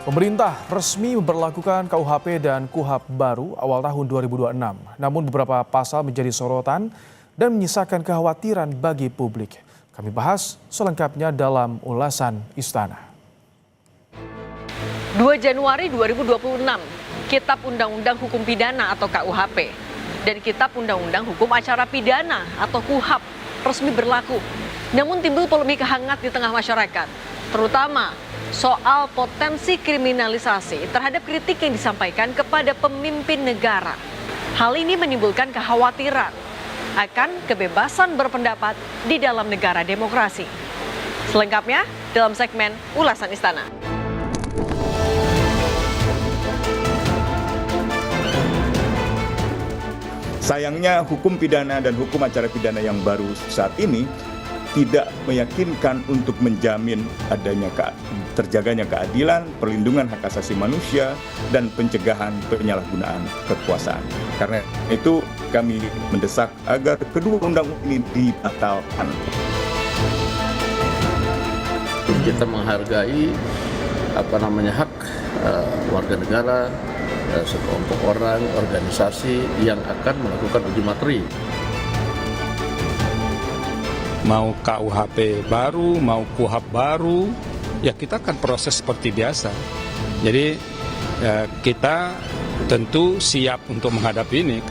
Pemerintah resmi memberlakukan KUHP dan KUHAP baru awal tahun 2026. Namun beberapa pasal menjadi sorotan dan menyisakan kekhawatiran bagi publik. Kami bahas selengkapnya dalam ulasan Istana. 2 Januari 2026, Kitab Undang-Undang Hukum Pidana atau KUHP dan Kitab Undang-Undang Hukum Acara Pidana atau KUHAP resmi berlaku. Namun timbul polemik hangat di tengah masyarakat, terutama soal potensi kriminalisasi terhadap kritik yang disampaikan kepada pemimpin negara. Hal ini menimbulkan kekhawatiran akan kebebasan berpendapat di dalam negara demokrasi. Selengkapnya dalam segmen Ulasan Istana. Sayangnya hukum pidana dan hukum acara pidana yang baru saat ini tidak meyakinkan untuk menjamin adanya terjaganya keadilan, perlindungan hak asasi manusia, dan pencegahan penyalahgunaan kekuasaan. Karena itu kami mendesak agar kedua undang-undang ini dibatalkan. Kita menghargai hak warga negara, sekelompok orang, organisasi yang akan melakukan uji materi. Mau KUHP baru, mau KUHAP baru, ya kita akan proses seperti biasa. Jadi kita tentu siap untuk menghadapi ini.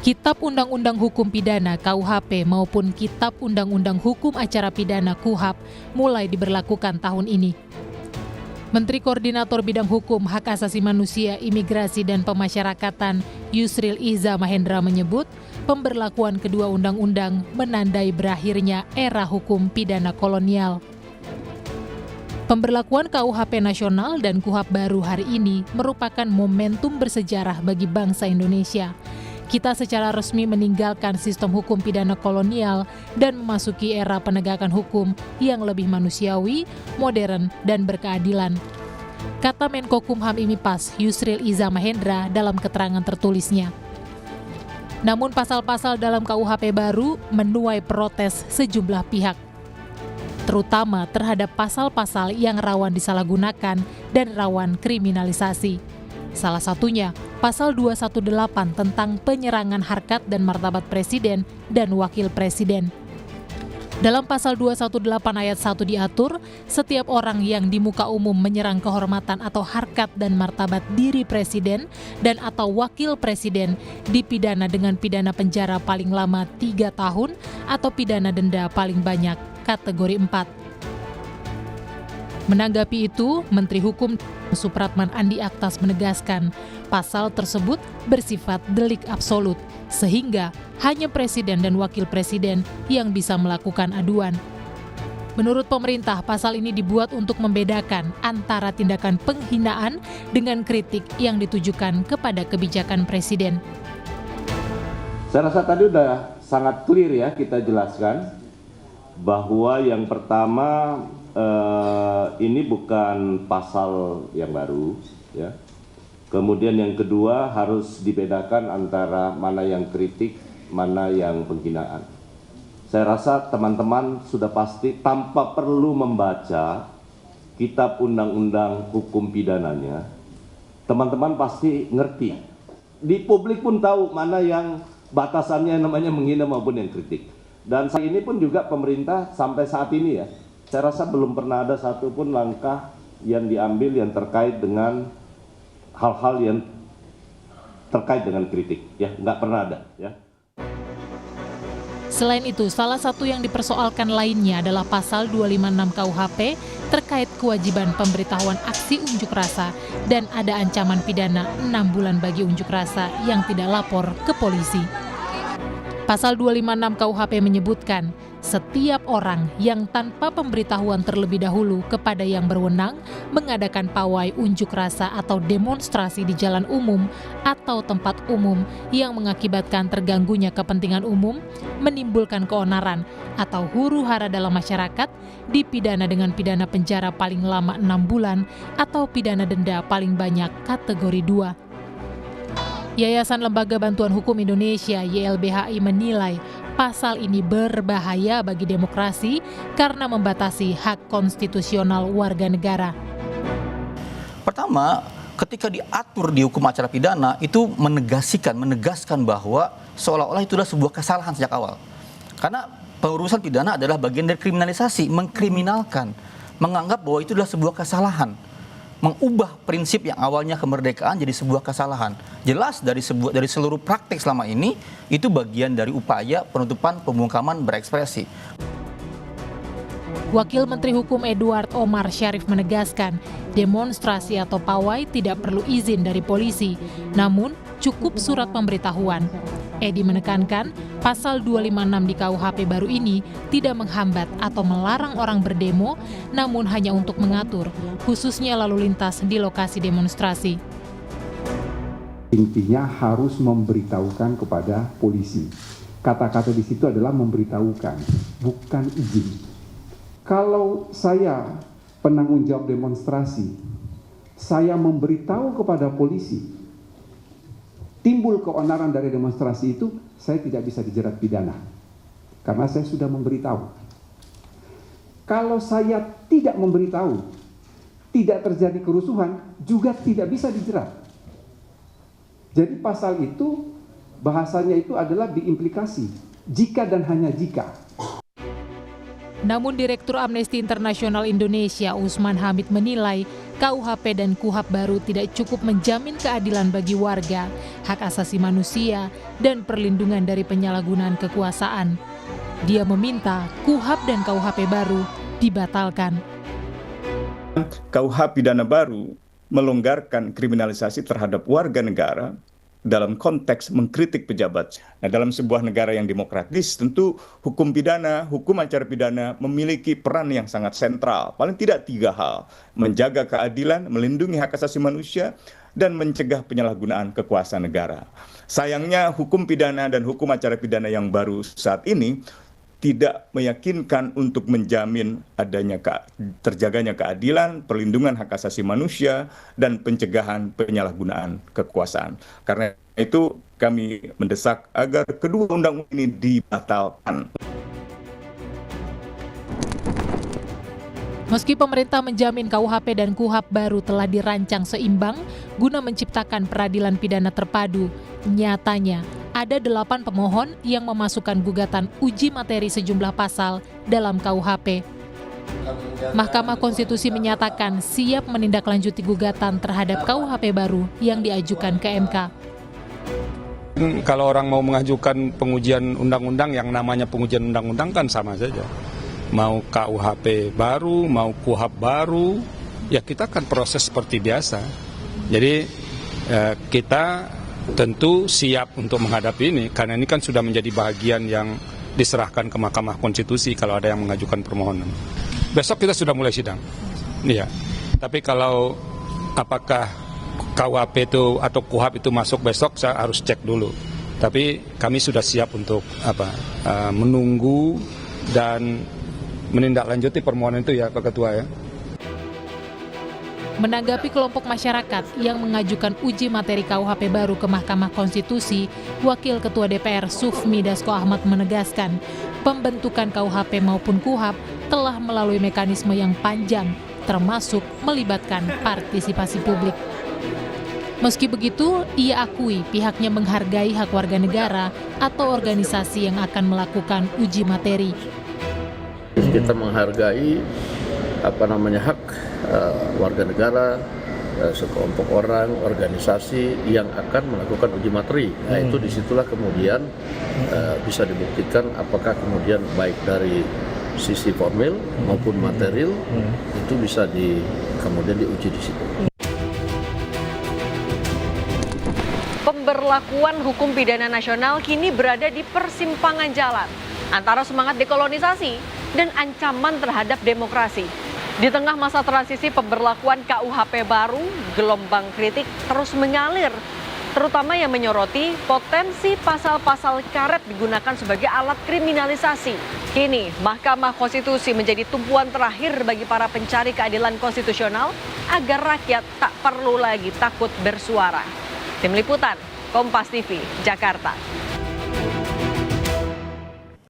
Kitab Undang-Undang Hukum Pidana KUHP maupun Kitab Undang-Undang Hukum Acara Pidana KUHAP mulai diberlakukan tahun ini. Menteri Koordinator Bidang Hukum, Hak Asasi Manusia, Imigrasi, dan Pemasyarakatan Yusril Iza Mahendra menyebut pemberlakuan kedua undang-undang menandai berakhirnya era hukum pidana kolonial. Pemberlakuan KUHP nasional dan KUHAP baru hari ini merupakan momentum bersejarah bagi bangsa Indonesia. Kita secara resmi meninggalkan sistem hukum pidana kolonial dan memasuki era penegakan hukum yang lebih manusiawi, modern, dan berkeadilan. Kata Menko Kumham Imipas Yusril Iza Mahendra dalam keterangan tertulisnya. Namun pasal-pasal dalam KUHP baru menuai protes sejumlah pihak, terutama terhadap pasal-pasal yang rawan disalahgunakan dan rawan kriminalisasi. Salah satunya, Pasal 218 tentang penyerangan harkat dan martabat Presiden dan Wakil Presiden. Dalam Pasal 218 ayat 1 diatur, setiap orang yang di muka umum menyerang kehormatan atau harkat dan martabat diri Presiden dan atau Wakil Presiden dipidana dengan pidana penjara paling lama 3 tahun atau pidana denda paling banyak kategori 4. Menanggapi itu, Menteri Hukum Supratman Andi Aktas menegaskan pasal tersebut bersifat delik absolut, sehingga hanya Presiden dan Wakil Presiden yang bisa melakukan aduan. Menurut pemerintah, pasal ini dibuat untuk membedakan antara tindakan penghinaan dengan kritik yang ditujukan kepada kebijakan Presiden. Saya rasa tadi sudah sangat clear ya kita jelaskan bahwa yang pertama ini bukan pasal yang baru, ya. Kemudian yang kedua harus dibedakan antara mana yang kritik, mana yang penghinaan. Saya rasa teman-teman sudah pasti tanpa perlu membaca Kitab Undang-Undang Hukum Pidananya, teman-teman pasti ngerti. Di publik pun tahu mana yang batasannya namanya menghina maupun yang kritik. Dan saat ini pun juga pemerintah sampai saat ini ya, saya rasa belum pernah ada satupun langkah yang diambil yang terkait dengan hal-hal yang terkait dengan kritik, ya nggak pernah ada, ya. Selain itu, salah satu yang dipersoalkan lainnya adalah Pasal 256 KUHP terkait kewajiban pemberitahuan aksi unjuk rasa dan ada ancaman pidana 6 bulan bagi unjuk rasa yang tidak lapor ke polisi. Pasal 256 KUHP menyebutkan, setiap orang yang tanpa pemberitahuan terlebih dahulu kepada yang berwenang mengadakan pawai unjuk rasa atau demonstrasi di jalan umum atau tempat umum yang mengakibatkan terganggunya kepentingan umum, menimbulkan keonaran atau huru-hara dalam masyarakat, dipidana dengan pidana penjara paling lama 6 bulan atau pidana denda paling banyak kategori 2. Yayasan Lembaga Bantuan Hukum Indonesia (YLBHI) menilai pasal ini berbahaya bagi demokrasi karena membatasi hak konstitusional warga negara. Pertama, ketika diatur di hukum acara pidana itu menegaskan bahwa seolah-olah itu adalah sebuah kesalahan sejak awal. Karena pengurusan pidana adalah bagian dari kriminalisasi, mengkriminalkan, menganggap bahwa itu adalah sebuah kesalahan. Mengubah prinsip yang awalnya kemerdekaan jadi sebuah kesalahan. Jelas dari seluruh praktik selama ini itu bagian dari upaya penutupan pembungkaman berekspresi. Wakil Menteri Hukum Edward Omar Syarif menegaskan, demonstrasi atau pawai tidak perlu izin dari polisi, namun cukup surat pemberitahuan. Edi menekankan, pasal 256 di KUHP baru ini tidak menghambat atau melarang orang berdemo, namun hanya untuk mengatur, khususnya lalu lintas di lokasi demonstrasi. Intinya harus memberitahukan kepada polisi. Kata-kata di situ adalah memberitahukan, bukan izin. Kalau saya penanggung jawab demonstrasi, saya memberitahu kepada polisi, timbul keonaran dari demonstrasi itu, saya tidak bisa dijerat pidana. Karena saya sudah memberitahu. Kalau saya tidak memberitahu, tidak terjadi kerusuhan, juga tidak bisa dijerat. Jadi pasal itu, bahasanya itu adalah diimplikasi. Jika dan hanya jika. Namun Direktur Amnesty International Indonesia Usman Hamid menilai KUHP dan KUHAP baru tidak cukup menjamin keadilan bagi warga, hak asasi manusia, dan perlindungan dari penyalahgunaan kekuasaan. Dia meminta KUHAP dan KUHP baru dibatalkan. KUHP pidana baru melonggarkan kriminalisasi terhadap warga negara dalam konteks mengkritik pejabat. Nah, dalam sebuah negara yang demokratis, tentu hukum pidana, hukum acara pidana memiliki peran yang sangat sentral. Paling tidak 3 hal: menjaga keadilan, melindungi hak asasi manusia, dan mencegah penyalahgunaan kekuasaan negara. Sayangnya, hukum pidana dan hukum acara pidana yang baru saat ini tidak meyakinkan untuk menjamin adanya terjaganya keadilan, perlindungan hak asasi manusia, dan pencegahan penyalahgunaan kekuasaan. Karena itu kami mendesak agar kedua undang-undang ini dibatalkan. Meski pemerintah menjamin KUHP dan KUHAP baru telah dirancang seimbang guna menciptakan peradilan pidana terpadu, nyatanya ada 8 pemohon yang memasukkan gugatan uji materi sejumlah pasal dalam KUHP. Mahkamah Konstitusi menyatakan siap menindaklanjuti gugatan terhadap KUHP baru yang diajukan ke MK. Kalau orang mau mengajukan pengujian undang-undang, yang namanya pengujian undang-undang kan sama saja. Mau KUHP baru, mau KUHAP baru, ya kita akan proses seperti biasa. Jadi kita tentu siap untuk menghadapi ini, karena ini kan sudah menjadi bagian yang diserahkan ke Mahkamah Konstitusi kalau ada yang mengajukan permohonan. Besok kita sudah mulai sidang. Iya. Tapi kalau apakah KUHP itu atau KUHAP itu masuk besok, saya harus cek dulu. Tapi kami sudah siap untuk menunggu dan menindaklanjuti permohonan itu ya, Pak Ketua ya. Menanggapi kelompok masyarakat yang mengajukan uji materi KUHP baru ke Mahkamah Konstitusi, Wakil Ketua DPR Sufmi Dasko Ahmad menegaskan, pembentukan KUHP maupun KUHAP telah melalui mekanisme yang panjang, termasuk melibatkan partisipasi publik. Meski begitu, ia akui pihaknya menghargai hak warga negara atau organisasi yang akan melakukan uji materi. Kita menghargai hak warga negara, sekelompok orang, organisasi yang akan melakukan uji materi. Nah, itu disitulah kemudian bisa dibuktikan apakah kemudian baik dari sisi formil maupun material itu bisa kemudian diuji di situ. Pemberlakuan hukum pidana nasional kini berada di persimpangan jalan antara semangat dekolonisasi dan ancaman terhadap demokrasi. Di tengah masa transisi pemberlakuan KUHP baru, gelombang kritik terus mengalir, terutama yang menyoroti potensi pasal-pasal karet digunakan sebagai alat kriminalisasi. Kini, Mahkamah Konstitusi menjadi tumpuan terakhir bagi para pencari keadilan konstitusional agar rakyat tak perlu lagi takut bersuara. Tim Liputan, Kompas TV, Jakarta.